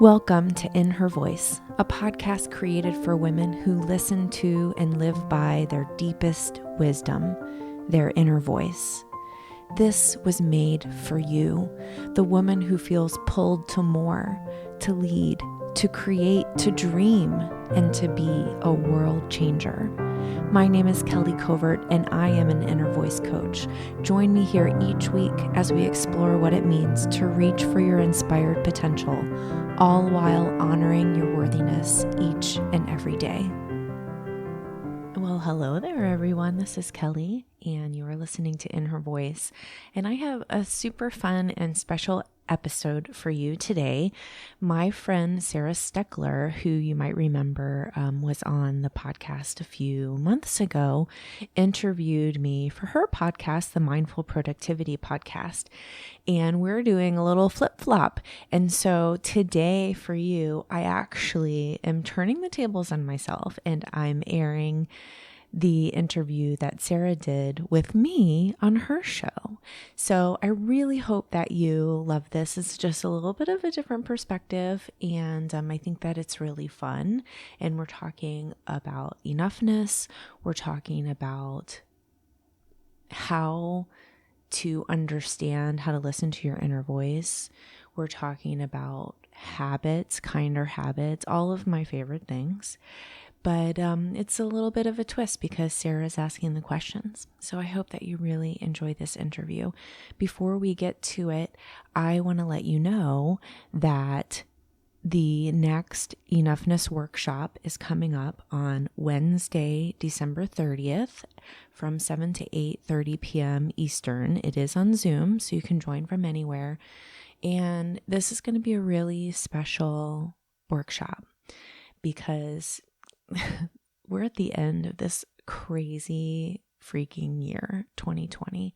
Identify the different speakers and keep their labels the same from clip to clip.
Speaker 1: Welcome to In Her Voice, a podcast created for women who listen to and live by their deepest wisdom, their inner voice. This was made for you, the woman who feels pulled to more, to lead, to create, to dream, and to be a world changer. My name is Kelly Covert, and I am an inner voice coach. Join me here each week as we explore what it means to reach for your inspired potential, all while honoring your worthiness each and every day. Well, hello there, everyone. This is Kelly, and you are listening to In Her Voice. And I have a super fun and special episode for you today. My friend Sarah Steckler, who you might remember was on the podcast a few months ago, interviewed me for her podcast, the Mindful Productivity Podcast. And we're doing a little flip-flop. And so today for you, I actually am turning the tables on myself, and I'm airing the interview that Sarah did with me on her show. So I really hope that you love this. It's just a little bit of a different perspective, and I think that it's really fun. And we're talking about enoughness. We're talking about how to understand how to listen to your inner voice. We're talking about habits, kinder habits, all of my favorite things. But it's a little bit of a twist because Sarah's asking the questions. So I hope that you really enjoy this interview. Before we get to it, I want to let you know that the next Enoughness workshop is coming up on Wednesday, December 30th from 7 to 8:30 p.m. Eastern. It is on Zoom, so you can join from anywhere. And this is going to be a really special workshop because we're at the end of this crazy freaking year, 2020,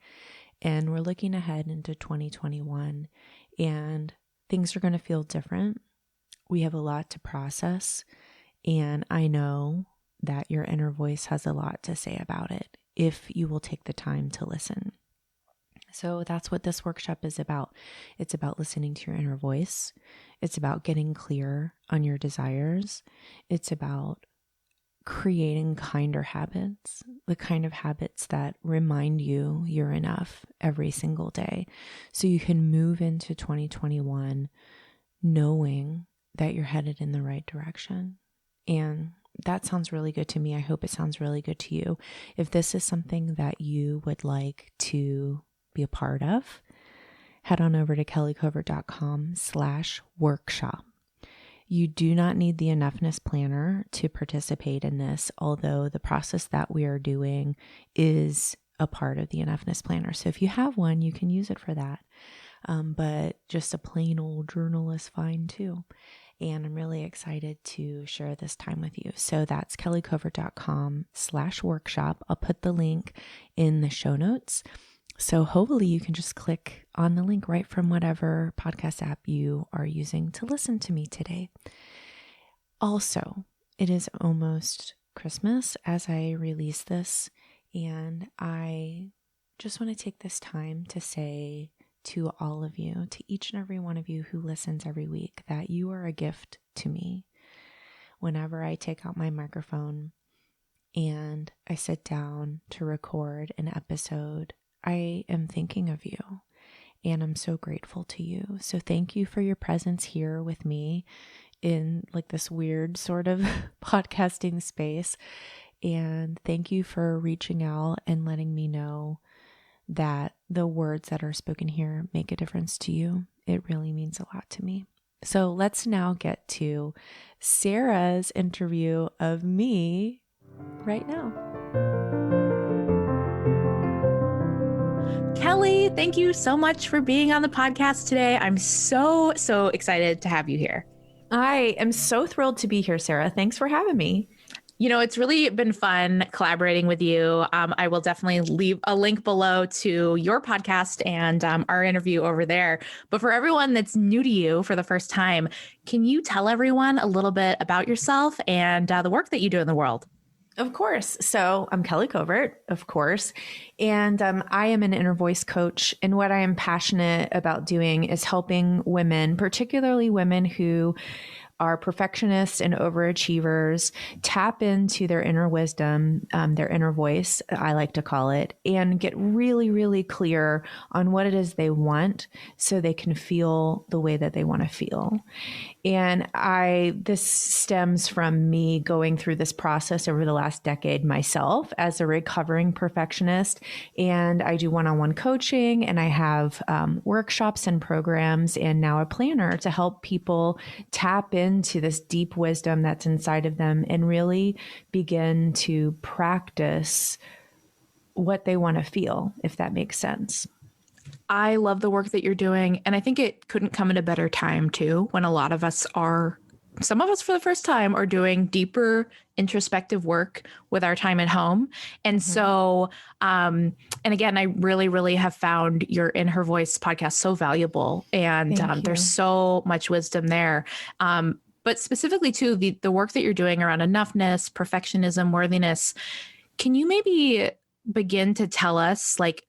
Speaker 1: and we're looking ahead into 2021, and things are going to feel different. We have a lot to process, and I know that your inner voice has a lot to say about it if you will take the time to listen. So that's what this workshop is about. It's about listening to your inner voice. It's about getting clear on your desires. It's about creating kinder habits, the kind of habits that remind you you're enough every single day, so you can move into 2021 knowing that you're headed in the right direction. And that sounds really good to me. I hope it sounds really good to you. If this is something that you would like to be a part of, head on over to kellycovert.com/workshop. You do not need the Enoughness Planner to participate in this, although the process that we are doing is a part of the Enoughness Planner. So if you have one, you can use it for that. But just a plain old journal is fine too. And I'm really excited to share this time with you. So that's kellycovert.com/workshop. I'll put the link in the show notes. So hopefully you can just click on the link right from whatever podcast app you are using to listen to me today. Also, it is almost Christmas as I release this, and I just want to take this time to say to all of you, to each and every one of you who listens every week, that you are a gift to me. Whenever I take out my microphone and I sit down to record an episode, I am thinking of you, and I'm so grateful to you. So thank you for your presence here with me in like this weird sort of podcasting space. And thank you for reaching out and letting me know that the words that are spoken here make a difference to you. It really means a lot to me. So let's now get to Sarah's interview of me right now. Kelly, thank you so much for being on the podcast today. I'm so excited to have you here. I am so thrilled to be here, Sarah. Thanks for having me.
Speaker 2: You know, it's really been fun collaborating with you. I will definitely leave a link below to your podcast and our interview over there. But for everyone that's new to you for the first time, can you tell everyone a little bit about yourself and the work that you do in the world?
Speaker 1: Of course. So I'm Kelly Covert, of course. And I am an inner voice coach. And what I am passionate about doing is helping women, particularly women who are perfectionists and overachievers, tap into their inner wisdom, their inner voice, I like to call it, and get really, really clear on what it is they want so they can feel the way that they want to feel. And this stems from me going through this process over the last decade myself as a recovering perfectionist. And I do one-on-one coaching, and I have workshops and programs, and now a planner to help people tap into this deep wisdom that's inside of them and really begin to practice what they want to feel, if that makes sense.
Speaker 2: I love the work that you're doing. And I think it couldn't come at a better time too, when a lot of us are, some of us for the first time are doing deeper introspective work with our time at home. And so, and again, I really, really have found your In Her Voice podcast so valuable, and there's so much wisdom there. But specifically to the work that you're doing around enoughness, perfectionism, worthiness, can you maybe begin to tell us, like,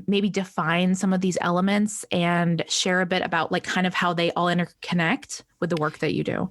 Speaker 2: maybe define some of these elements and share a bit about like kind of how they all interconnect with the work that you do?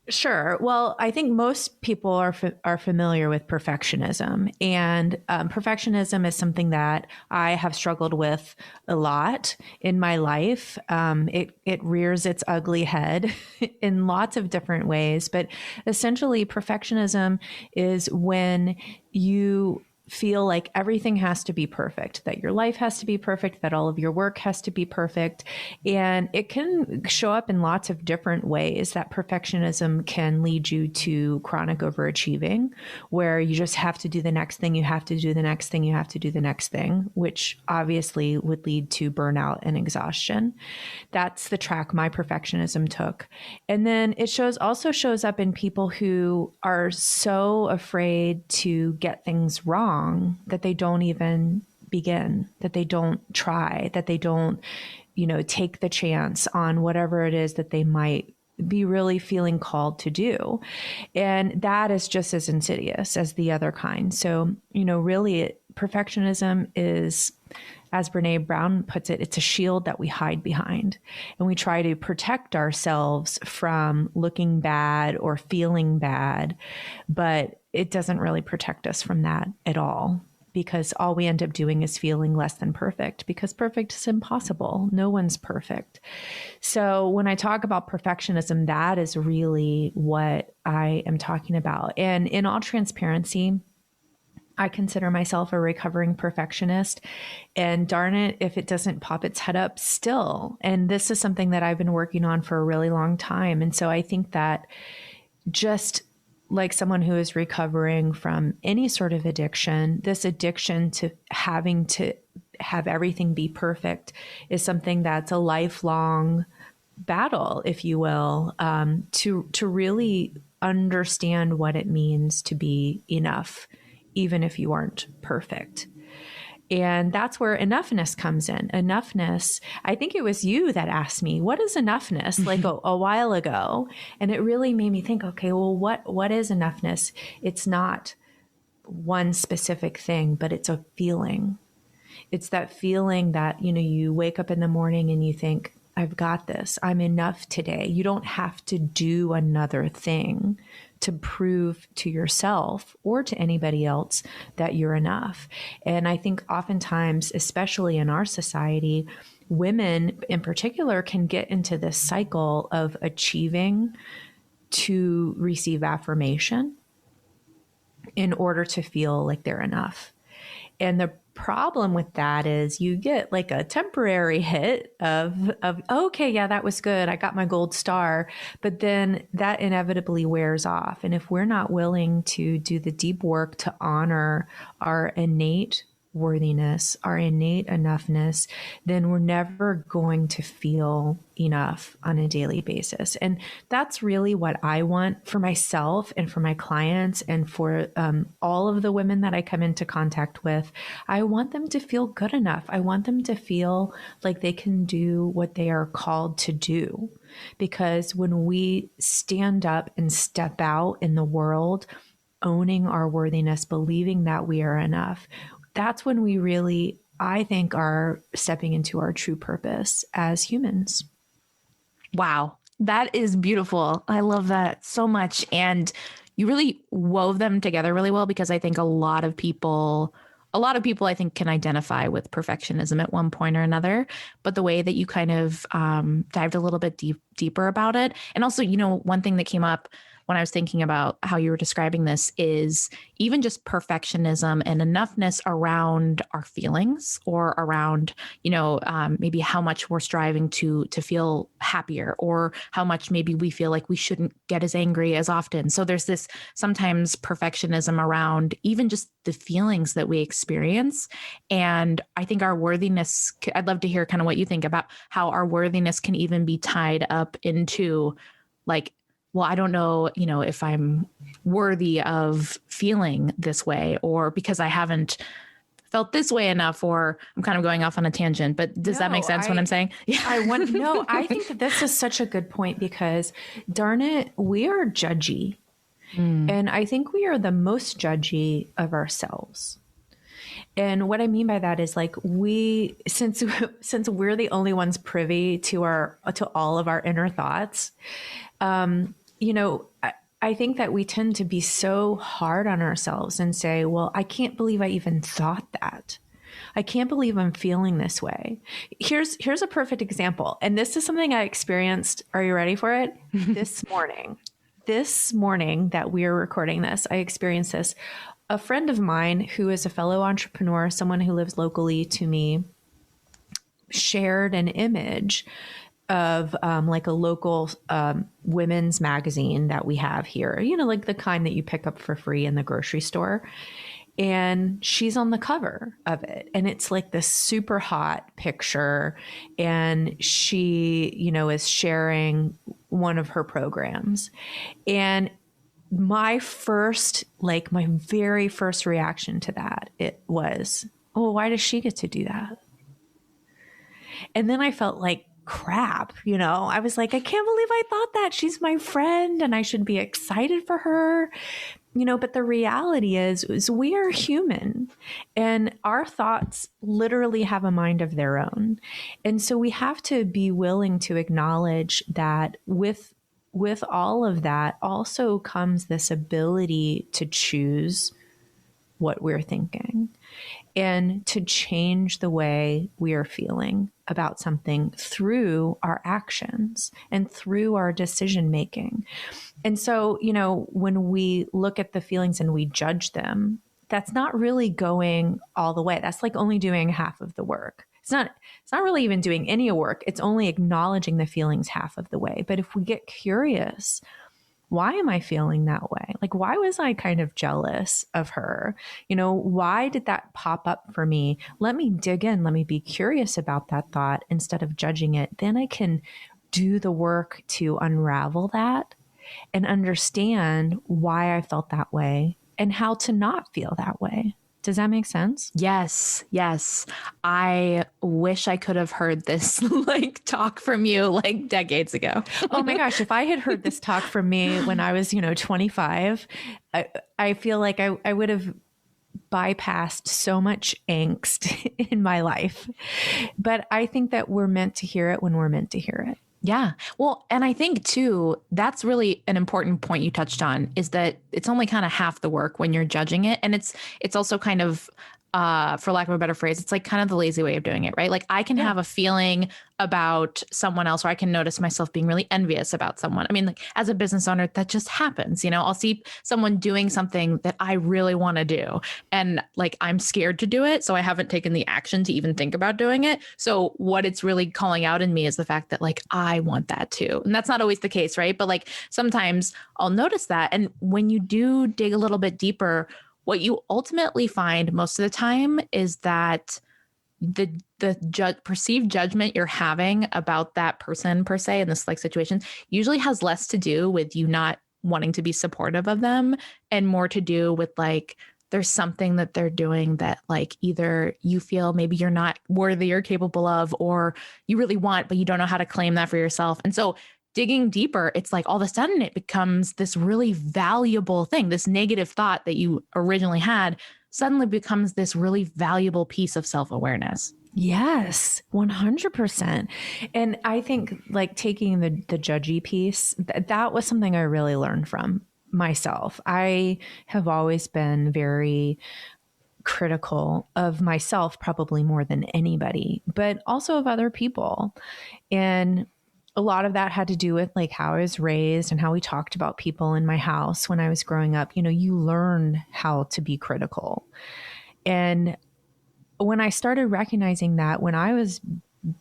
Speaker 1: Sure. Well, I think most people are familiar with perfectionism, and perfectionism is something that I have struggled with a lot in my life. It rears its ugly head in lots of different ways, but essentially, perfectionism is when you feel like everything has to be perfect, that your life has to be perfect, that all of your work has to be perfect. And it can show up in lots of different ways. That perfectionism can lead you to chronic overachieving, where you just have to do the next thing, you have to do the next thing, you have to do the next thing, which obviously would lead to burnout and exhaustion. That's the track my perfectionism took. And then it also shows up in people who are so afraid to get things wrong that they don't even begin, that they don't try, that they don't, take the chance on whatever it is that they might be really feeling called to do. And that is just as insidious as the other kind. So, really perfectionism is, as Brene Brown puts it, it's a shield that we hide behind. And we try to protect ourselves from looking bad or feeling bad, but it doesn't really protect us from that at all, because all we end up doing is feeling less than perfect, because perfect is impossible. No one's perfect. So when I talk about perfectionism, that is really what I am talking about. And in all transparency, I consider myself a recovering perfectionist, and darn it if it doesn't pop its head up still. And this is something that I've been working on for a really long time. And so I think that just like someone who is recovering from any sort of addiction, this addiction to having to have everything be perfect is something that's a lifelong battle, if you will, to really understand what it means to be enough, even if you aren't perfect. And that's where enoughness comes in. Enoughness, I think it was you that asked me, what is enoughness, like a while ago? And it really made me think, okay, well, what is enoughness? It's not one specific thing, but it's a feeling. It's that feeling that, you wake up in the morning and you think, I've got this. I'm enough today. You don't have to do another thing to prove to yourself or to anybody else that you're enough. And I think oftentimes, especially in our society, women in particular can get into this cycle of achieving to receive affirmation in order to feel like they're enough. And the problem with that is you get like a temporary hit of okay, yeah, that was good, I got my gold star, but then that inevitably wears off. And if we're not willing to do the deep work to honor our innate worthiness, our innate enoughness, then we're never going to feel enough on a daily basis. And that's really what I want for myself and for my clients and for all of the women that I come into contact with. I want them to feel good enough. I want them to feel like they can do what they are called to do. Because when we stand up and step out in the world owning our worthiness, believing that we are enough, that's when we really, I think, are stepping into our true purpose as humans.
Speaker 2: Wow. That is beautiful. I love that so much. And you really wove them together really well, because I think a lot of people I think can identify with perfectionism at one point or another, but the way that you kind of dived a little bit deeper about it. And also, one thing that came up when I was thinking about how you were describing this is even just perfectionism and enoughness around our feelings, or around, maybe how much we're striving to feel happier, or how much maybe we feel like we shouldn't get as angry as often. So there's this sometimes perfectionism around even just the feelings that we experience. And I think our worthiness, I'd love to hear kind of what you think about how our worthiness can even be tied up into like, well, I don't know, if I'm worthy of feeling this way, or because I haven't felt this way enough, or I'm kind of going off on a tangent, but does that make sense what I'm saying?
Speaker 1: Yeah. I think that this is such a good point, because darn it, we are judgy. And I think we are the most judgy of ourselves. And what I mean by that is like since we're the only ones privy to all of our inner thoughts, I think that we tend to be so hard on ourselves and say, well, I can't believe I even thought that. I can't believe I'm feeling this way. Here's a perfect example. And this is something I experienced. Are you ready for it? This morning that we are recording this, I experienced this. A friend of mine who is a fellow entrepreneur, someone who lives locally to me, shared an image of like a local women's magazine that we have here, like the kind that you pick up for free in the grocery store. And she's on the cover of it. And it's like this super hot picture. And she, is sharing one of her programs. And my very first reaction to that, it was, oh, why does she get to do that? And then I felt like crap, I was like, I can't believe I thought that. She's my friend and I should be excited for her, but the reality is we are human and our thoughts literally have a mind of their own. And so we have to be willing to acknowledge that with all of that also comes this ability to choose what we're thinking and to change the way we are feeling about something through our actions and through our decision making. And so, when we look at the feelings and we judge them, that's not really going all the way. That's like only doing half of the work. It's not really even doing any work. It's only acknowledging the feelings half of the way. But if we get curious, why am I feeling that way? Like, why was I kind of jealous of her? Why did that pop up for me? Let me dig in. Let me be curious about that thought instead of judging it. Then I can do the work to unravel that and understand why I felt that way and how to not feel that way. Does that make sense?
Speaker 2: Yes. Yes. I wish I could have heard this talk from you decades ago.
Speaker 1: Oh my gosh. If I had heard this talk from me when I was, 25, I feel like I would have bypassed so much angst in my life. But I think that we're meant to hear it when we're meant to hear it.
Speaker 2: Yeah. Well, and I think too, that's really an important point you touched on, is that it's only kind of half the work when you're judging it. And it's also kind of, for lack of a better phrase, it's like kind of the lazy way of doing it, right? Like I can have a feeling about someone else, or I can notice myself being really envious about someone. I mean, like as a business owner, that just happens, I'll see someone doing something that I really want to do. And like, I'm scared to do it. So I haven't taken the action to even think about doing it. So what it's really calling out in me is the fact that like, I want that too. And that's not always the case, right? But like, sometimes I'll notice that. And when you do dig a little bit deeper, what you ultimately find most of the time is that the perceived judgment you're having about that person per se in this situation usually has less to do with you not wanting to be supportive of them and more to do with like there's something that they're doing that like either you feel maybe you're not worthy or capable of, or you really want but you don't know how to claim that for yourself. And so digging deeper, it's like all of a sudden it becomes this really valuable thing. This negative thought that you originally had suddenly becomes this really valuable piece of self-awareness.
Speaker 1: Yes, 100%. And I think like taking the judgy piece, that was something I really learned from myself. I have always been very critical of myself, probably more than anybody, but also of other people. And a lot of that had to do with like how I was raised and how we talked about people in my house when I was growing up. You know, you learn how to be critical. And when I started recognizing that when I was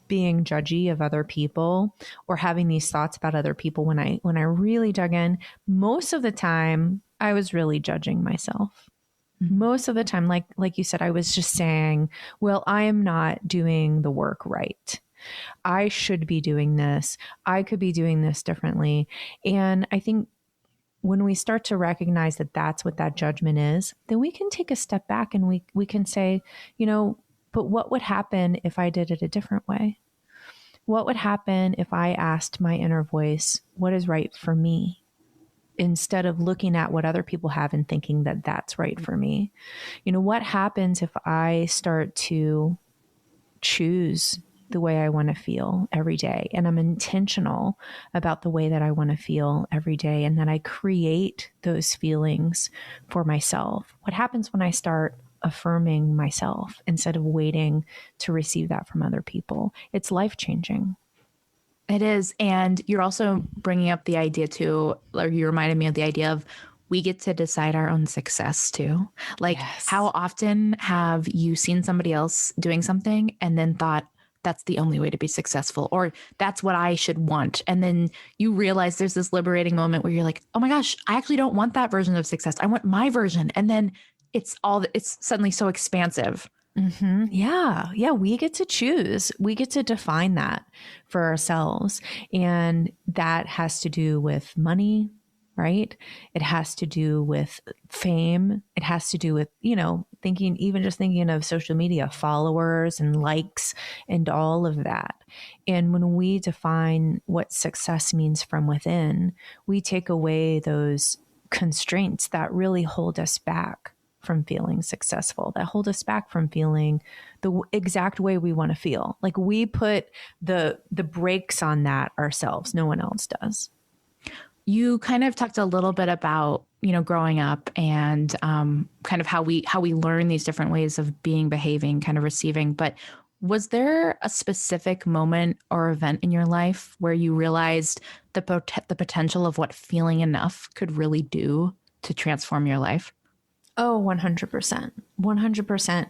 Speaker 1: being judgy of other people or having these thoughts about other people, when I really dug in, most of the time I was really judging myself. Most of the time, like you said, I was just saying, well, I am not doing the work right. I should be doing this. I could be doing this differently. And I think when we start to recognize that that's what that judgment is, then we can take a step back and we can say, you know, but what would happen if I did it a different way? What would happen if I asked my inner voice, what is right for me? Instead of looking at what other people have and thinking that that's right for me. You know, what happens if I start to choose the way I want to feel every day, and I'm intentional about the way that I want to feel every day, and that I create those feelings for myself? What happens when I start affirming myself instead of waiting to receive that from other people? It's life-changing.
Speaker 2: It is. And you're also bringing up the idea too, or you reminded me of the idea of we get to decide our own success too. Like,
Speaker 1: Yes.
Speaker 2: how often have you seen somebody else doing something and then thought, that's the only way to be successful, or that's what I should want? And then you realize there's this liberating moment where you're like, oh my gosh, I actually don't want that version of success. I want my version. And then it's suddenly so expansive.
Speaker 1: Mm-hmm. Yeah. Yeah. We get to choose. We get to define that for ourselves. And that has to do with money, right? It has to do with fame. It has to do with, you know, thinking of social media, followers and likes and all of that. And when we define what success means from within, we take away those constraints that really hold us back from feeling successful, that hold us back from feeling the exact way we want to feel. Like we put the brakes on that ourselves. No one else does.
Speaker 2: You kind of talked a little bit about, you know, growing up and kind of how we learn these different ways of being, behaving, kind of receiving. But was there a specific moment or event in your life where you realized the potential of what feeling enough could really do to transform your life?
Speaker 1: Oh, 100%. 100%.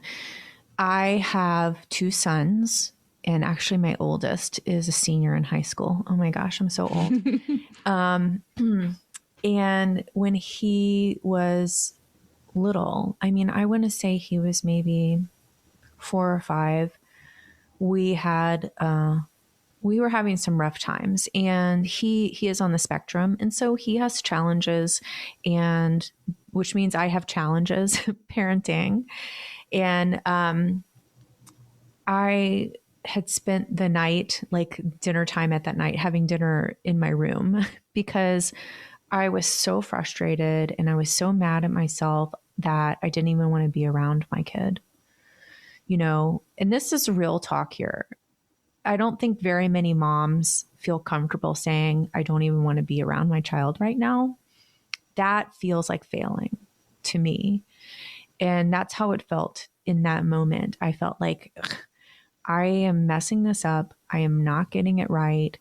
Speaker 1: I have two sons, and actually my oldest is a senior in high school. Oh my gosh, I'm so old. And when he was little, I mean, I want to say he was maybe 4 or 5, we were having some rough times, and he is on the spectrum. And so he has challenges, and which means I have challenges parenting. And I had spent the night, like dinner time at that night, having dinner in my room because I was so frustrated and I was so mad at myself that I didn't even want to be around my kid. You know, and this is real talk here. I don't think very many moms feel comfortable saying, I don't even want to be around my child right now. That feels like failing to me. And that's how it felt in that moment. I felt like I am messing this up. I am not getting it right.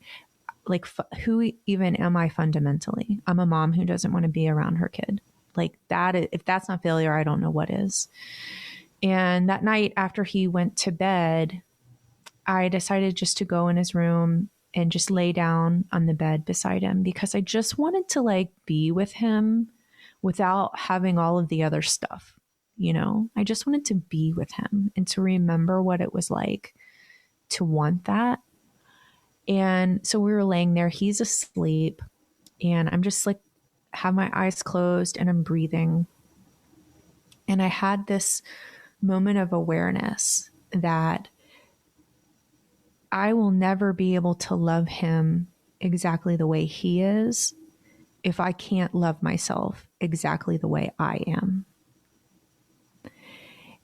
Speaker 1: Like, who even am I fundamentally? I'm a mom who doesn't want to be around her kid. Like that, if that's not failure, I don't know what is. And that night after he went to bed, I decided just to go in his room and just lay down on the bed beside him because I just wanted to like be with him without having all of the other stuff. You know, I just wanted to be with him and to remember what it was like to want that. And so we were laying there, he's asleep, and I'm just like, have my eyes closed and I'm breathing. And I had this moment of awareness that I will never be able to love him exactly the way he is if I can't love myself exactly the way I am?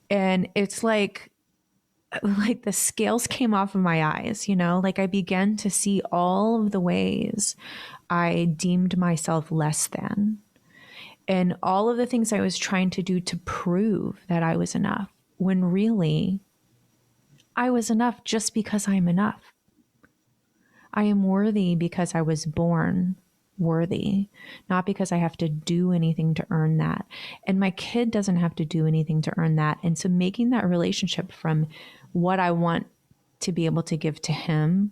Speaker 1: And it's like the scales came off of my eyes, you know, like I began to see all of the ways I deemed myself less than and all of the things I was trying to do to prove that I was enough when really I was enough just because I'm enough. I am worthy because I was born worthy, not because I have to do anything to earn that. And my kid doesn't have to do anything to earn that. And so making that relationship from what I want to be able to give to him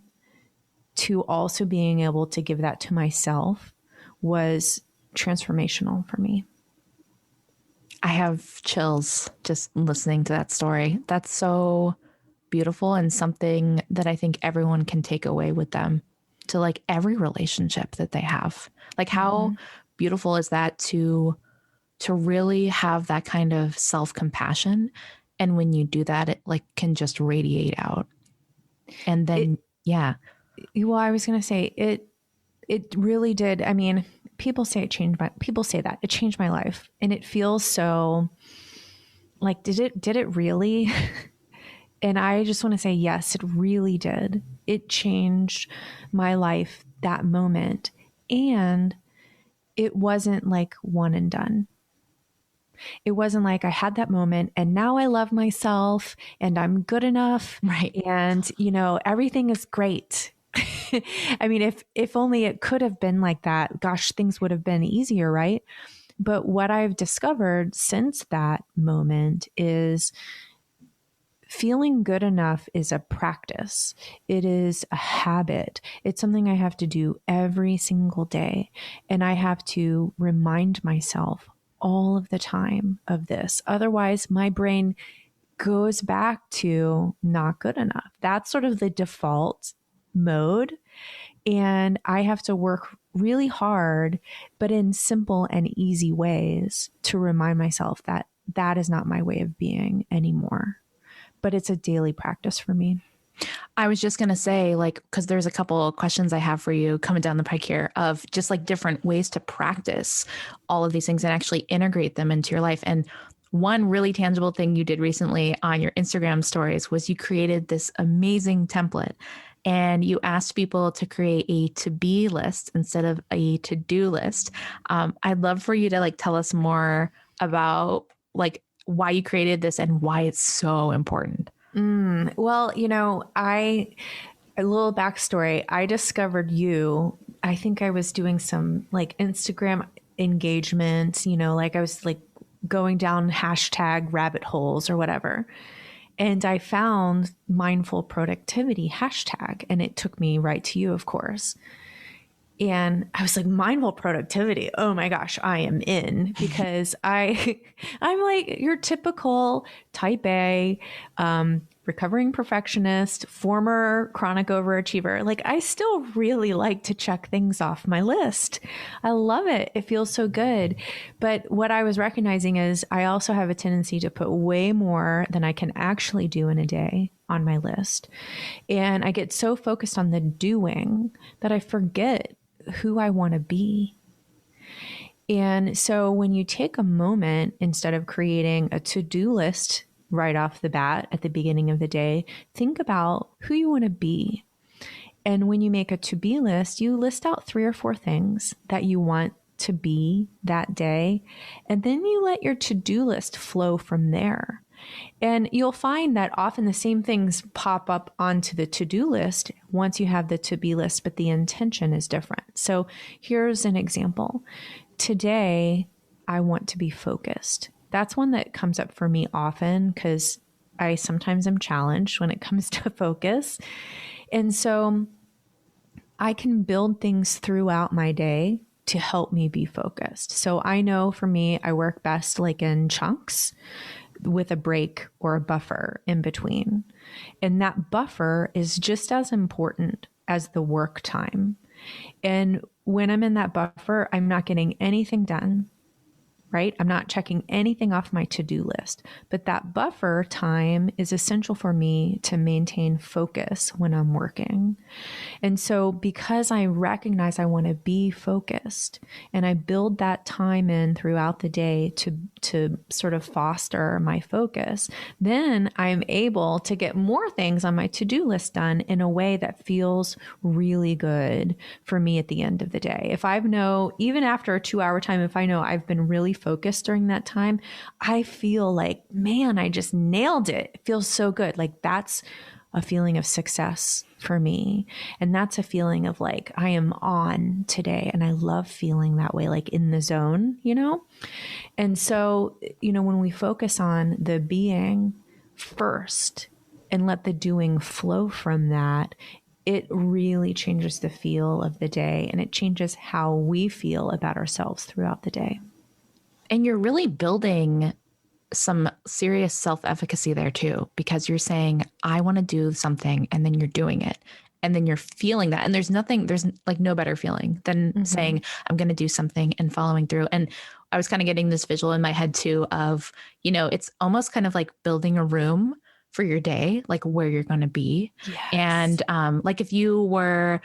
Speaker 1: to also being able to give that to myself was transformational for me.
Speaker 2: I have chills just listening to that story. That's so beautiful and something that I think everyone can take away with them to like every relationship that they have. Like how beautiful is that to really have that kind of self-compassion, and when you do that it like can just radiate out. And then
Speaker 1: Well, I was going to say it really did. I mean, people say that it changed my life, and it feels so like, did it really? And I just want to say, yes, it really did. It changed my life that moment. And it wasn't like one and done. It wasn't like I had that moment and now I love myself and I'm good enough.
Speaker 2: Right.
Speaker 1: And, you know, everything is great. I mean, if only it could have been like that, gosh, things would have been easier, right? But what I've discovered since that moment is feeling good enough is a practice. It is a habit. It's something I have to do every single day. And I have to remind myself all of the time of this. Otherwise, my brain goes back to not good enough. That's sort of the default mode. And I have to work really hard, but in simple and easy ways to remind myself that that is not my way of being anymore. But it's a daily practice for me.
Speaker 2: I was just going to say, like, because there's a couple of questions I have for you coming down the pike here of just like different ways to practice all of these things and actually integrate them into your life. And one really tangible thing you did recently on your Instagram stories was you created this amazing template and you asked people to create a to-be list instead of a to-do list. I'd love for you to like tell us more about like why you created this and why it's so important.
Speaker 1: Well, you know, a little backstory. I discovered you. I think I was doing some like Instagram engagements, you know, like I was like going down hashtag rabbit holes or whatever. And I found mindful productivity hashtag, and it took me right to you, of course. And I was like, mindful productivity. Oh my gosh, I am in, because I'm like your typical type A, recovering perfectionist, former chronic overachiever. Like I still really like to check things off my list. I love it. It feels so good. But what I was recognizing is I also have a tendency to put way more than I can actually do in a day on my list. And I get so focused on the doing that I forget who I want to be. And so when you take a moment, instead of creating a to-do list right off the bat at the beginning of the day, think about who you want to be. And when you make a to-be list, you list out 3 or 4 things that you want to be that day. And then you let your to-do list flow from there. And you'll find that often the same things pop up onto the to-do list once you have the to-be list, but the intention is different. So here's an example. Today, I want to be focused. That's one that comes up for me often because I sometimes am challenged when it comes to focus. And so I can build things throughout my day to help me be focused. So I know for me, I work best like in chunks with a break or a buffer in between. And that buffer is just as important as the work time. And when I'm in that buffer, I'm not getting anything done, right? I'm not checking anything off my to-do list, but that buffer time is essential for me to maintain focus when I'm working. And so because I recognize I want to be focused and I build that time in throughout the day to sort of foster my focus, then I'm able to get more things on my to-do list done in a way that feels really good for me at the end of the day. If I know, even after a 2-hour time, if I know I've been really focused during that time, I feel like, man, I just nailed it. It feels so good. Like that's a feeling of success for me. And that's a feeling of like, I am on today. And I love feeling that way, like in the zone, you know? And so, you know, when we focus on the being first and let the doing flow from that, it really changes the feel of the day and it changes how we feel about ourselves throughout the day.
Speaker 2: And you're really building some serious self-efficacy there too, because you're saying, I want to do something, and then you're doing it. And then you're feeling that. And there's like no better feeling than saying, I'm going to do something and following through. And I was kind of getting this visual in my head too of, you know, it's almost kind of like building a room for your day, like where you're going to be.
Speaker 1: Yes.
Speaker 2: And like if you were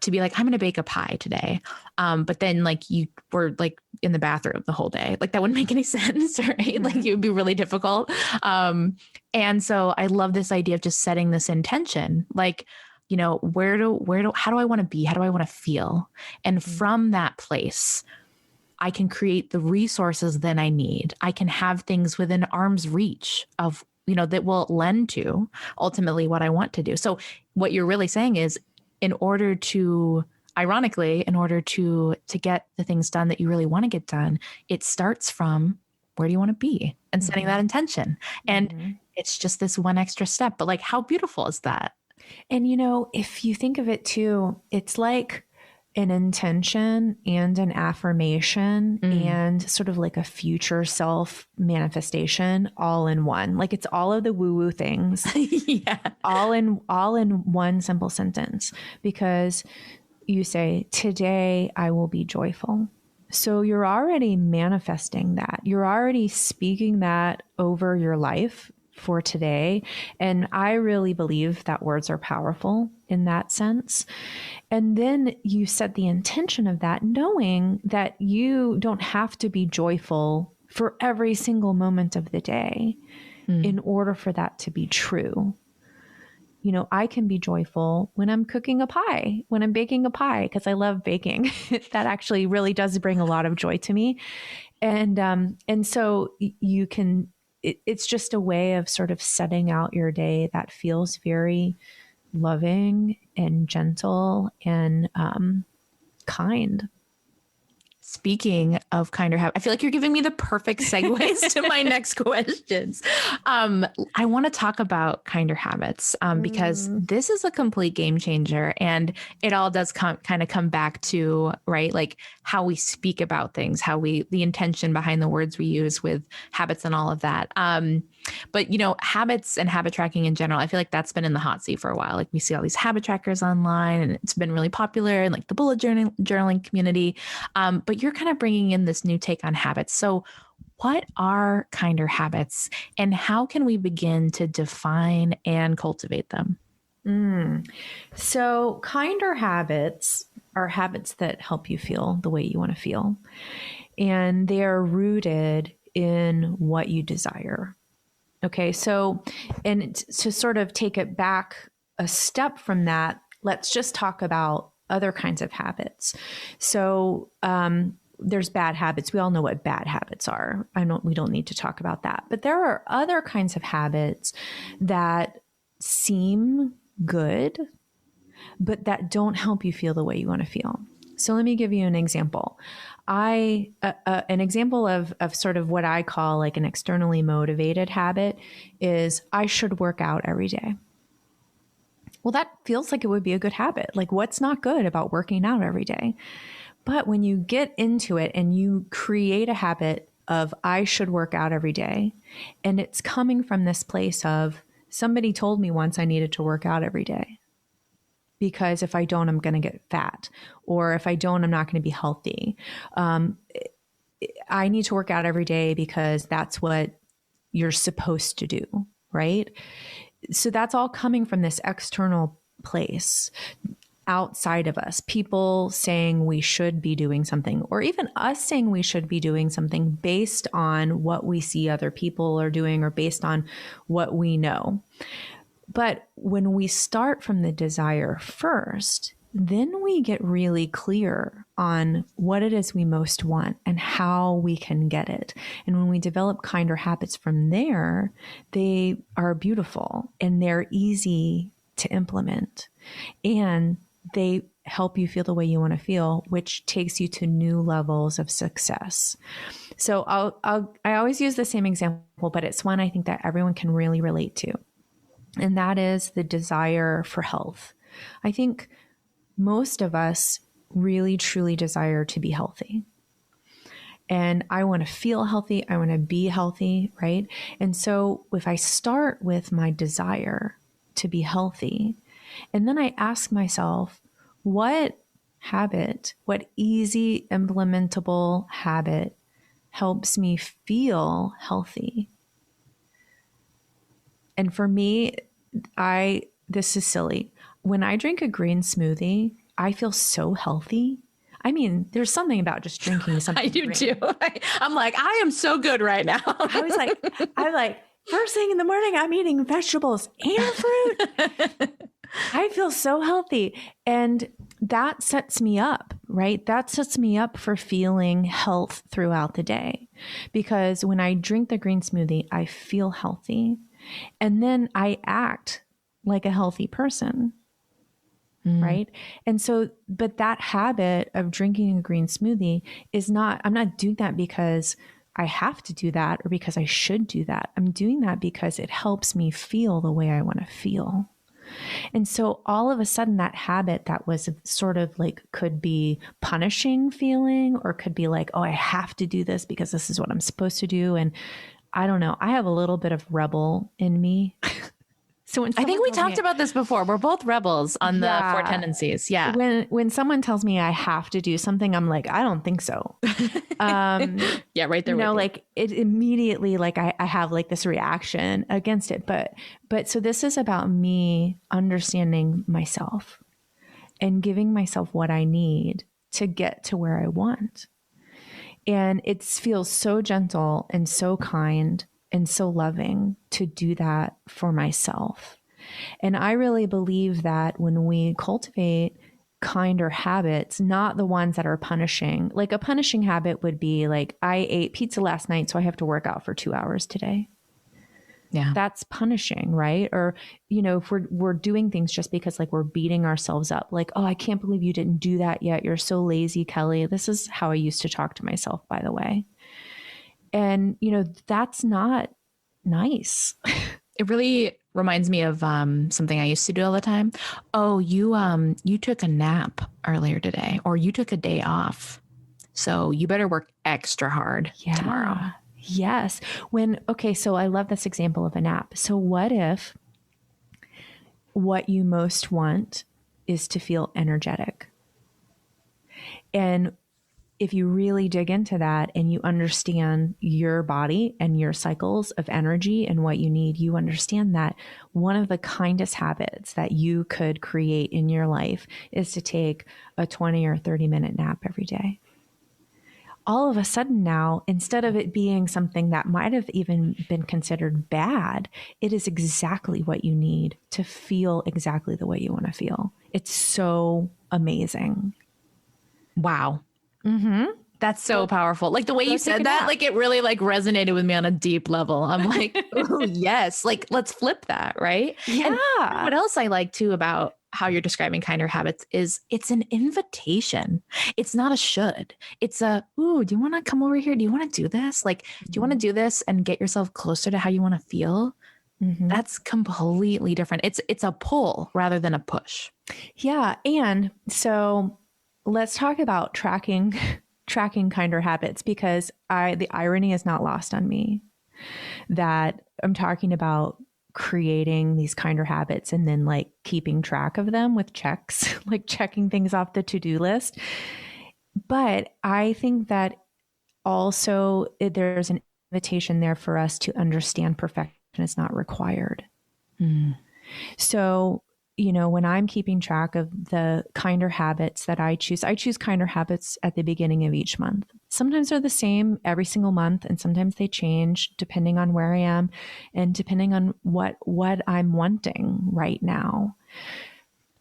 Speaker 2: to be like, I'm going to bake a pie today. But then like you were like in the bathroom the whole day, like that wouldn't make any sense, right? Mm-hmm. Like it would be really difficult. And so I love this idea of just setting this intention, like, you know, how do I want to be? How do I want to feel? And from that place, I can create the resources that I need. I can have things within arm's reach of, you know, that will lend to ultimately what I want to do. So what you're really saying is, ironically, in order to get the things done that you really want to get done, it starts from where do you want to be and setting that intention. And it's just this one extra step, but like, how beautiful is that?
Speaker 1: And, you know, if you think of it too, it's like an intention and an affirmation and sort of like a future self manifestation all in one. Like it's all of the woo-woo things all in one simple sentence, because you say, today I will be joyful. So you're already manifesting that. You're already speaking that over your life for today. And I really believe that words are powerful in that sense. And then you set the intention of that, knowing that you don't have to be joyful for every single moment of the day in order for that to be true. You know, I can be joyful when I'm cooking a pie, when I'm baking a pie, because I love baking. That actually really does bring a lot of joy to me. And so you can, it's just a way of sort of setting out your day that feels very loving and gentle and kind.
Speaker 2: Speaking of kinder habits, I feel like you're giving me the perfect segues to my next questions. I want to talk about kinder habits because this is a complete game changer, and it all does kind of come back to, right, like how we speak about things, the intention behind the words we use with habits and all of that. But, you know, habits and habit tracking in general, I feel like that's been in the hot seat for a while. Like we see all these habit trackers online, and it's been really popular in like the bullet journaling community. But you're kind of bringing in this new take on habits. So what are kinder habits, and how can we begin to define and cultivate them?
Speaker 1: So kinder habits are habits that help you feel the way you want to feel. And they are rooted in what you desire. Okay, so, and to sort of take it back a step from that, let's just talk about other kinds of habits. So there's bad habits. We all know what bad habits are. We don't need to talk about that. But there are other kinds of habits that seem good, but that don't help you feel the way you want to feel. So let me give you an example. An example of sort of what I call like an externally motivated habit is I should work out every day. Well, that feels like it would be a good habit. Like, what's not good about working out every day? But when you get into it and you create a habit of I should work out every day, and it's coming from this place of somebody told me once I needed to work out every day, because if I don't, I'm going to get fat, or if I don't, I'm not going to be healthy. I need to work out every day because that's what you're supposed to do, right? So that's all coming from this external place outside of us, people saying we should be doing something, or even us saying we should be doing something based on what we see other people are doing or based on what we know. But when we start from the desire first, then we get really clear on what it is we most want and how we can get it. And when we develop kinder habits from there, they are beautiful and they're easy to implement. And they help you feel the way you want to feel, which takes you to new levels of success. So I always use the same example, but it's one I think that everyone can really relate to. And that is the desire for health. I think most of us really, truly desire to be healthy. And I want to feel healthy. I want to be healthy, right? And so if I start with my desire to be healthy, and then I ask myself, what habit, what easy implementable habit helps me feel healthy? And for me, this is silly. When I drink a green smoothie, I feel so healthy. I mean, there's something about just drinking something.
Speaker 2: I do
Speaker 1: green.
Speaker 2: too. I'm like, I am so good right now.
Speaker 1: I'm like, first thing in the morning, I'm eating vegetables and fruit. I feel so healthy. And that sets me up, right? That sets me up for feeling health throughout the day. Because when I drink the green smoothie, I feel healthy. And then I act like a healthy person, right? And so, but that habit of drinking a green smoothie I'm not doing that because I have to do that or because I should do that. I'm doing that because it helps me feel the way I want to feel. And so all of a sudden that habit that was sort of like could be punishing feeling or could be like, oh, I have to do this because this is what I'm supposed to do. And I don't know, I have a little bit of rebel in me. So when
Speaker 2: I think we talked about this before. We're both rebels on the four tendencies. Yeah.
Speaker 1: When someone tells me I have to do something, I'm like, I don't think so.
Speaker 2: Yeah, right there.
Speaker 1: You know, like it immediately, like I have like this reaction against it. But so this is about me understanding myself and giving myself what I need to get to where I want. And it feels so gentle and so kind and so loving to do that for myself. And I really believe that when we cultivate kinder habits, not the ones that are punishing, like a punishing habit would be like, I ate pizza last night, so I have to work out for 2 hours today. Yeah. That's punishing, right? Or, you know, if we're doing things just because like we're beating ourselves up, like, oh, I can't believe you didn't do that yet. You're so lazy, Kelly. This is how I used to talk to myself, by the way. And, you know, that's not nice.
Speaker 2: It really reminds me of something I used to do all the time. Oh, you took a nap earlier today, or you took a day off, so you better work extra hard tomorrow.
Speaker 1: Yes. So I love this example of a nap. So what if what you most want is to feel energetic? And if you really dig into that and you understand your body and your cycles of energy and what you need, you understand that one of the kindest habits that you could create in your life is to take a 20 or 30-minute nap every day. All of a sudden now, instead of it being something that might have even been considered bad, it is exactly what you need to feel exactly the way you want to feel. It's so amazing.
Speaker 2: Wow.
Speaker 1: Mm-hmm.
Speaker 2: That's so powerful. Like the way you said that, like it really like resonated with me on a deep level. I'm like, oh yes, like let's flip that, right?
Speaker 1: Yeah.
Speaker 2: And what else I like too about how you're describing kinder habits is it's an invitation. It's not a should. It's a, ooh, do you want to come over here? Do you want to do this? Like, do you want to do this and get yourself closer to how you want to feel? Mm-hmm. That's completely different. It's a pull rather than a push.
Speaker 1: Yeah. And so let's talk about tracking kinder habits, because the irony is not lost on me that I'm talking about creating these kinder habits and then like keeping track of them with checks, like checking things off the to-do list. But I think that also, there's an invitation there for us to understand perfection is not required. So, when I'm keeping track of the kinder habits that I choose kinder habits at the beginning of each month. Sometimes they're the same every single month, and sometimes they change depending on where I am and depending on what I'm wanting right now.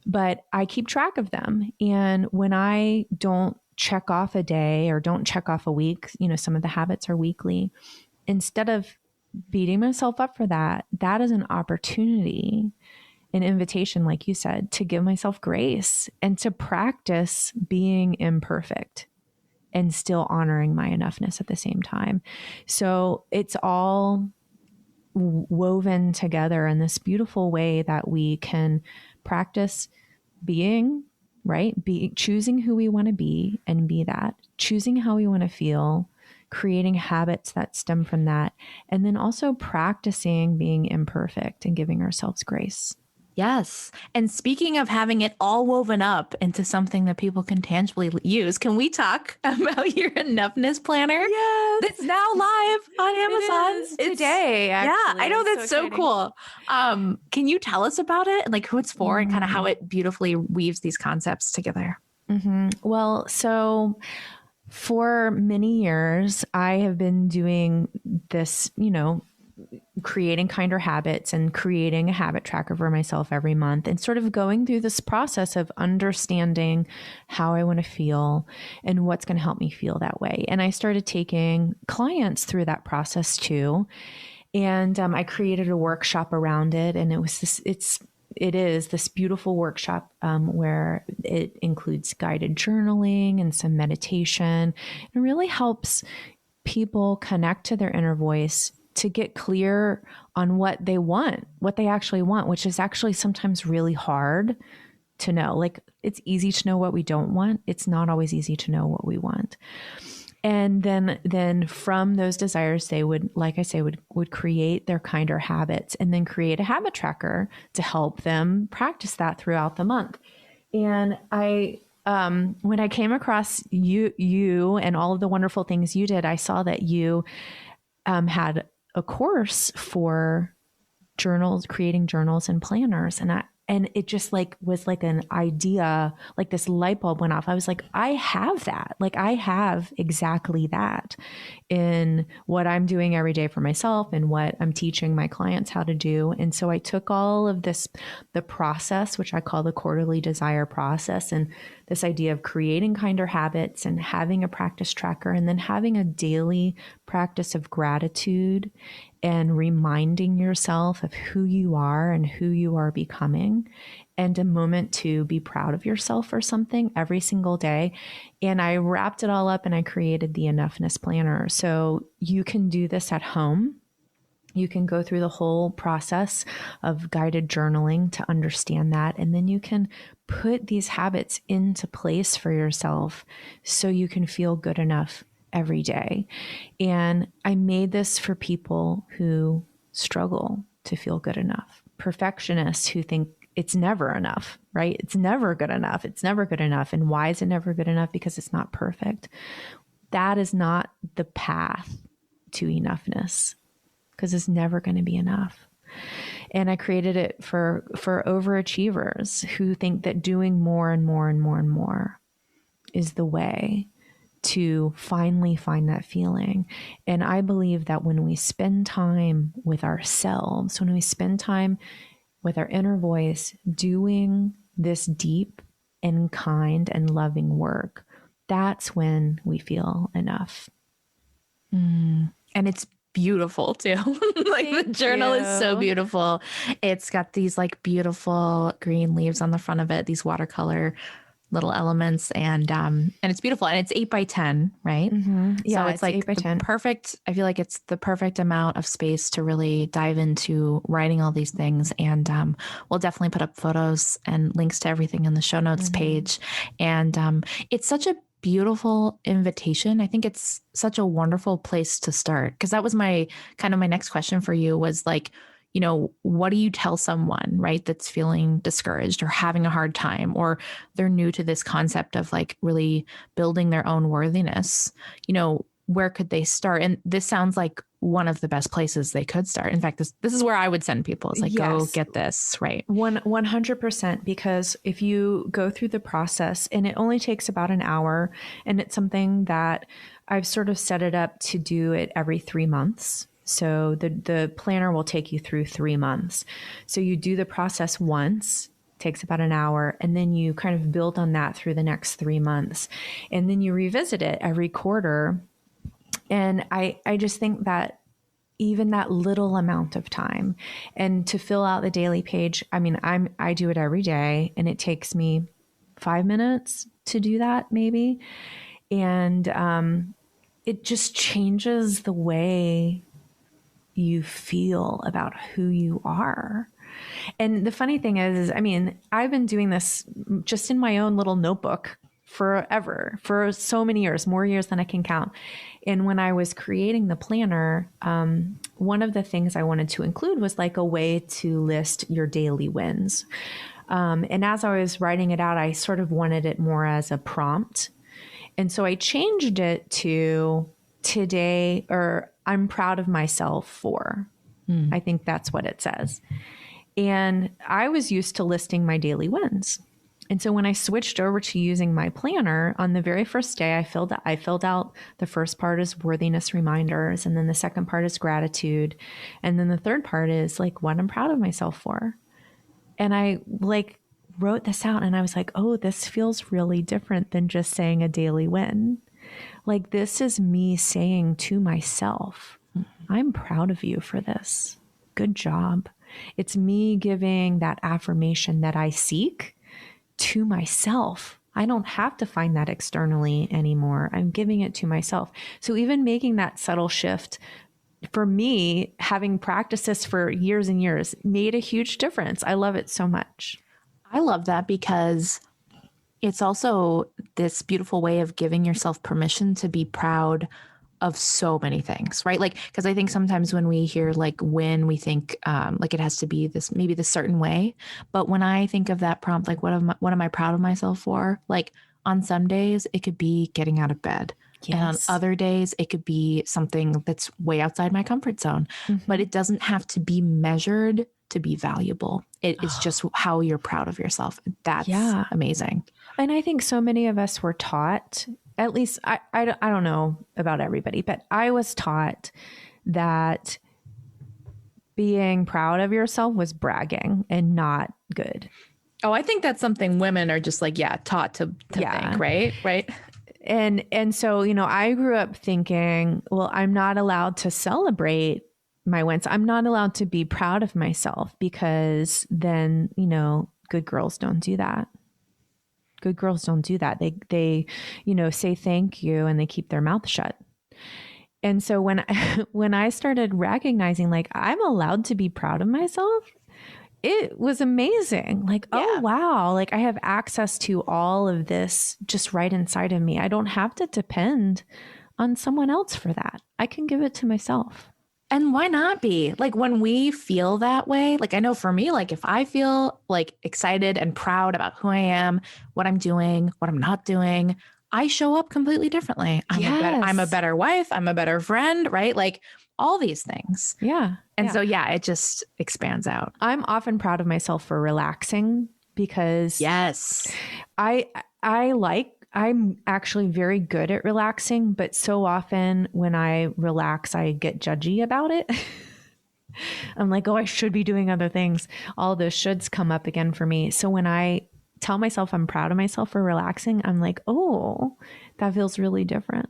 Speaker 1: But I keep track of them. And when I don't check off a day or don't check off a week, some of the habits are weekly, instead of beating myself up for that, that is an opportunity, an invitation, like you said, to give myself grace and to practice being imperfect and still honoring my enoughness at the same time. So it's all woven together in this beautiful way that we can practice being, right? Choosing who we want to be and be that, choosing how we want to feel, creating habits that stem from that, and then also practicing being imperfect and giving ourselves grace.
Speaker 2: Yes. And speaking of having it all woven up into something that people can tangibly use, can we talk about your enoughness planner?
Speaker 1: Yes.
Speaker 2: That's now live on Amazon.
Speaker 1: It's today, actually.
Speaker 2: Yeah, I know, that's so cool. Can you tell us about it and like who it's for and kind of how it beautifully weaves these concepts together?
Speaker 1: Well, so for many years, I have been doing this, creating kinder habits and creating a habit tracker for myself every month and sort of going through this process of understanding how I want to feel and what's going to help me feel that way. And I started taking clients through that process too. And I created a workshop around it. And it is this beautiful workshop where it includes guided journaling and some meditation. It really helps people connect to their inner voice to get clear on what they want, what they actually want, which is actually sometimes really hard to know. Like, it's easy to know what we don't want. It's not always easy to know what we want. And then from those desires, they would, like I say, would create their kinder habits and then create a habit tracker to help them practice that throughout the month. And when I came across you and all of the wonderful things you did, I saw that you had a course for journals, creating journals and planners. And it just was like an idea, like this light bulb went off. I was like, I have that. Like, I have exactly that in what I'm doing every day for myself and what I'm teaching my clients how to do. And so I took all of this, the process, which I call the quarterly desire process, and this idea of creating kinder habits and having a practice tracker, and then having a daily practice of gratitude and reminding yourself of who you are and who you are becoming, and a moment to be proud of yourself for something every single day. And I wrapped it all up and I created the Enoughness Planner. So you can do this at home. You can go through the whole process of guided journaling to understand that. And then you can put these habits into place for yourself so you can feel good enough every day. And I made this for people who struggle to feel good enough, perfectionists who think it's never enough, right? It's never good enough. It's never good enough. And why is it never good enough? Because it's not perfect. That is not the path to enoughness, because it's never going to be enough. And I created it for overachievers who think that doing more and more and more and more is the way to finally find that feeling. And I believe that when we spend time with ourselves, when we spend time with our inner voice doing this deep and kind and loving work, that's when we feel enough.
Speaker 2: And it's beautiful too. Like, the journal is so beautiful. It's got these like beautiful green leaves on the front of it, these watercolor little elements, and it's beautiful, and it's 8x10, right?
Speaker 1: Yeah,
Speaker 2: so it's like
Speaker 1: 8x10.
Speaker 2: Perfect. I feel like it's the perfect amount of space to really dive into writing all these things. And we'll definitely put up photos and links to everything in the show notes page. And it's such a beautiful invitation. I think it's such a wonderful place to start, because that was my next question for you was like, what do you tell someone, right, that's feeling discouraged or having a hard time, or they're new to this concept of like really building their own worthiness? where could they start? And this sounds like one of the best places they could start. In fact, this is where I would send people. It's like, go get this, right?
Speaker 1: 100%, because if you go through the process, and it only takes about an hour, and it's something that I've sort of set it up to do it every 3 months. So the planner will take you through 3 months. So you do the process once, takes about an hour, and then you kind of build on that through the next 3 months. And then you revisit it every quarter. And I just think that even that little amount of time, and to fill out the daily page, I mean, I do it every day, and it takes me 5 minutes to do that maybe. And it just changes the way you feel about who you are. And the funny thing is, I mean, I've been doing this just in my own little notebook forever, for so many years, more years than I can count. And when I was creating the planner, one of the things I wanted to include was like a way to list your daily wins. And as I was writing it out, I sort of wanted it more as a prompt. And so I changed it to today, or I'm proud of myself for. I think that's what it says. And I was used to listing my daily wins. And so when I switched over to using my planner, on the very first day, I filled out the first part is worthiness reminders. And then the second part is gratitude. And then the third part is like what I'm proud of myself for. And I like wrote this out, and I was like, oh, this feels really different than just saying a daily win. Like, this is me saying to myself, I'm proud of you for this. Good job. It's me giving that affirmation that I seek to myself. I don't have to find that externally anymore. I'm giving it to myself. So even making that subtle shift, for me, having practiced this for years and years, made a huge difference. I love it so much.
Speaker 2: I love that, because it's also this beautiful way of giving yourself permission to be proud of so many things, right? Like, because I think sometimes when we hear like win, we think like it has to be this, maybe this certain way. But when I think of that prompt, like what am I proud of myself for? Like on some days, it could be getting out of bed. Yes. And on other days, it could be something that's way outside my comfort zone. But it doesn't have to be measured to be valuable. It is just how you're proud of yourself. That's amazing.
Speaker 1: And I think so many of us were taught, at least I don't know about everybody, but I was taught that being proud of yourself was bragging and not good.
Speaker 2: Oh, I think that's something women are just like, taught to think, right? Right.
Speaker 1: And so, I grew up thinking, well, I'm not allowed to celebrate my wins. I'm not allowed to be proud of myself, because then, good girls don't do that. Good girls don't do that. They say thank you, and they keep their mouth shut. And so when I started recognizing like I'm allowed to be proud of myself, it was amazing. Like, oh, wow. Like I have access to all of this just right inside of me. I don't have to depend on someone else for that. I can give it to myself.
Speaker 2: And why not be? Like when we feel that way, like I know for me, like if I feel like excited and proud about who I am, what I'm doing, what I'm not doing, I show up completely differently. I'm a better wife. I'm a better friend, right? Like all these things.
Speaker 1: Yeah.
Speaker 2: And so, it just expands out.
Speaker 1: I'm often proud of myself for relaxing, because I'm actually very good at relaxing, but so often when I relax, I get judgy about it. I'm like, oh, I should be doing other things. All those shoulds come up again for me. So when I tell myself I'm proud of myself for relaxing, I'm like, oh, that feels really different.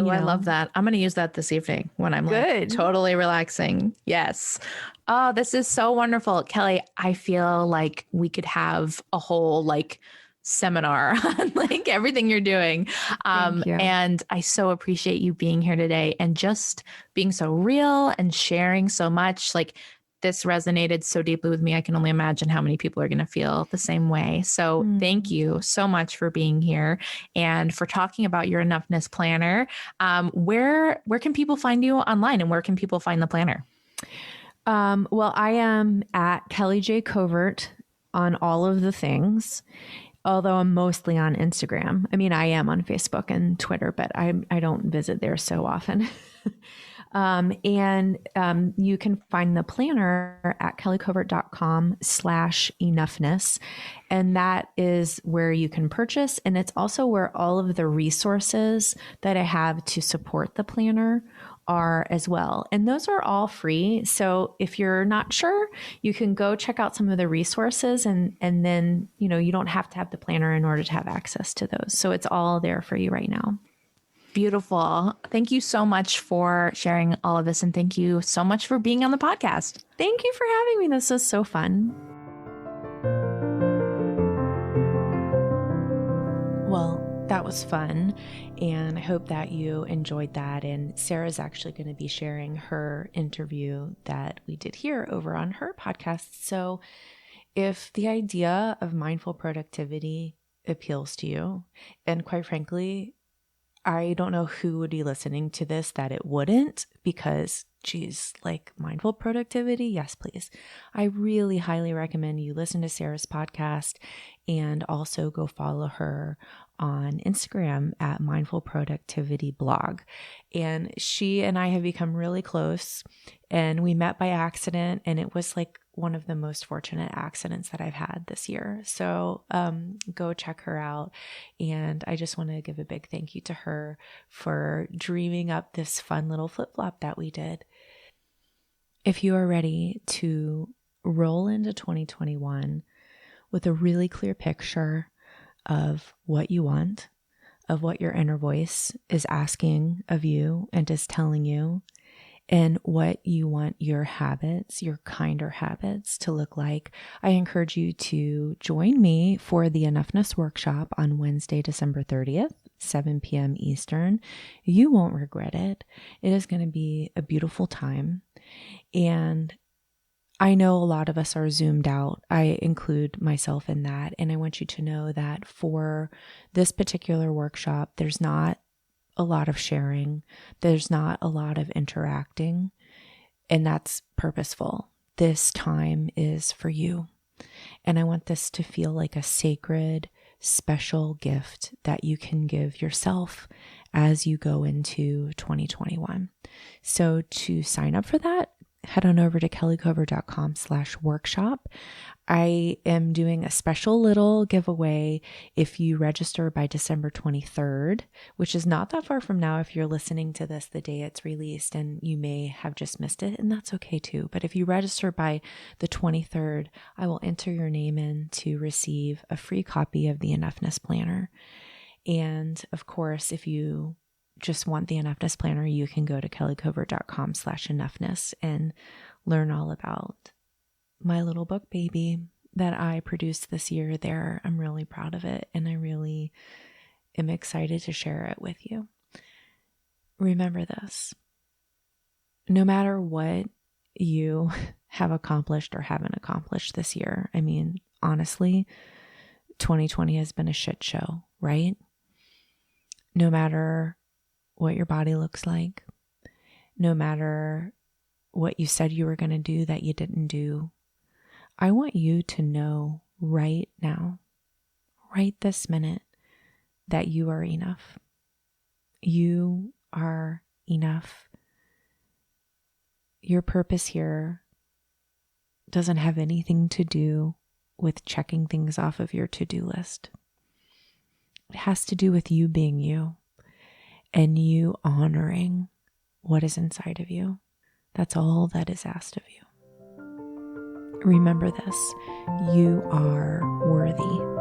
Speaker 2: Oh, I love that. I'm going to use that this evening when I'm like totally relaxing. Yes. Oh, this is so wonderful. Kelly, I feel like we could have a whole like seminar on like everything you're doing.
Speaker 1: Thank you.
Speaker 2: And I so appreciate you being here today and just being so real and sharing so much. Like this resonated so deeply with me. I can only imagine how many people are going to feel the same way. So thank you so much for being here and for talking about your Enoughness planner. Where can people find you online, and where can people find the planner?
Speaker 1: Well, I am at Kelly J. Covert on all of the things. although I'm mostly on Instagram. I mean, I am on Facebook and Twitter, but I don't visit there so often. You can find the planner at kellycovert.com/enoughness. And that is where you can purchase. And it's also where all of the resources that I have to support the planner are as well. And those are all free. So if you're not sure, you can go check out some of the resources and then, you don't have to have the planner in order to have access to those. So it's all there for you right now.
Speaker 2: Beautiful. Thank you so much for sharing all of this. And thank you so much for being on the podcast.
Speaker 1: Thank you for having me. This was so fun. Well, that was fun. And I hope that you enjoyed that. And Sarah's actually going to be sharing her interview that we did here over on her podcast. So if the idea of mindful productivity appeals to you, and quite frankly, I don't know who would be listening to this that it wouldn't, because geez, like mindful productivity, yes, please. I really highly recommend you listen to Sarah's podcast and also go follow her on Instagram at Mindful Productivity Blog. And she and I have become really close, and we met by accident, and it was like one of the most fortunate accidents that I've had this year. So go check her out. And I just want to give a big thank you to her for dreaming up this fun little flip-flop that we did. If you are ready to roll into 2021 with a really clear picture of what you want, of what your inner voice is asking of you and is telling you, and what you want your habits, your kinder habits to look like, I encourage you to join me for the Enoughness Workshop on Wednesday, December 30th, 7 p.m. Eastern. You won't regret it. It is going to be a beautiful time. And I know a lot of us are zoomed out. I include myself in that. And I want you to know that for this particular workshop, there's not a lot of sharing. There's not a lot of interacting, and that's purposeful. This time is for you. And I want this to feel like a sacred, special gift that you can give yourself as you go into 2021. So to sign up for that, head on over to kellycovert.com/workshop. I am doing a special little giveaway if you register by December 23rd, which is not that far from now if you're listening to this the day it's released, and you may have just missed it, and that's okay too. But if you register by the 23rd, I will enter your name in to receive a free copy of the Enoughness Planner. And of course, if you just want the Enoughness Planner, you can go to kellycovert.com/enoughness and learn all about my little book baby that I produced this year there. I'm really proud of it, and I really am excited to share it with you. Remember this: no matter what you have accomplished or haven't accomplished this year, I mean, honestly, 2020 has been a shit show, right? No matter what your body looks like, no matter what you said you were going to do that you didn't do, I want you to know right now, right this minute, that you are enough. You are enough. Your purpose here doesn't have anything to do with checking things off of your to-do list. It has to do with you being you and you honoring what is inside of you. That's all that is asked of you. Remember this: you are worthy.